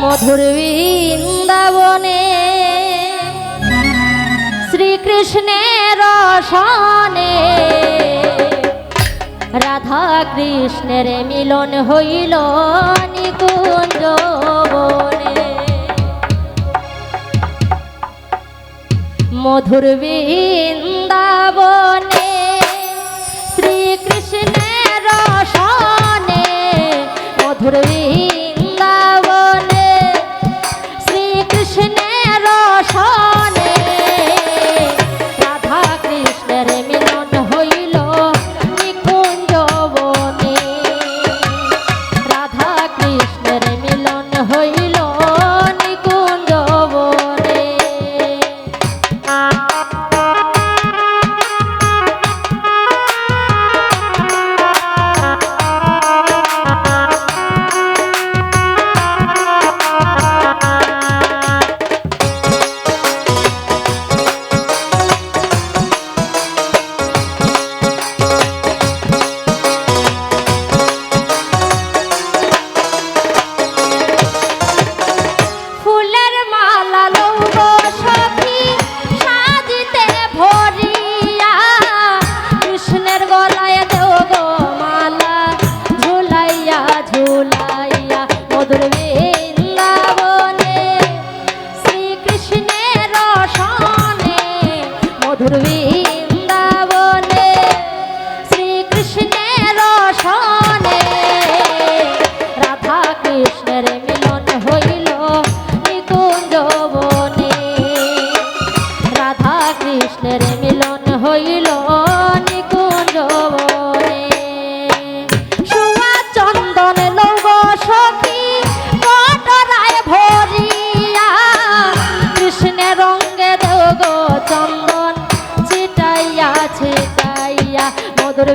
মধুর বৃন্দাবনে শ্রীকৃষ্ণের সনে রাধা কৃষ্ণের মিলন হইল নিকুঞ্জ বনে। মধুর বৃন্দাবনে শ্রীকৃষ্ণের সনে মধুর বৃন্দাবনে শ্রীকৃষ্ণের সনে রাধা কৃষ্ণের মিলন হইল নিকুঞ্জ বনে। রাধা কৃষ্ণের মিলন হইল নিকুঞ্জ বনে। মধুর বৃন্দাবনে শ্রীকৃষ্ণের সনে রাধা কৃষ্ণের মিলন হইল নিকুঞ্জ বনে। রাধা কৃষ্ণের মিলন হইল নিকুঞ্জ বনে। সুয়া চন্দন লৌহ সখী কটরায় ভরিয়া কৃষ্ণের রঙ্গে দেব চন্দন ছিটাইয়া ছিটাইয়া মধুর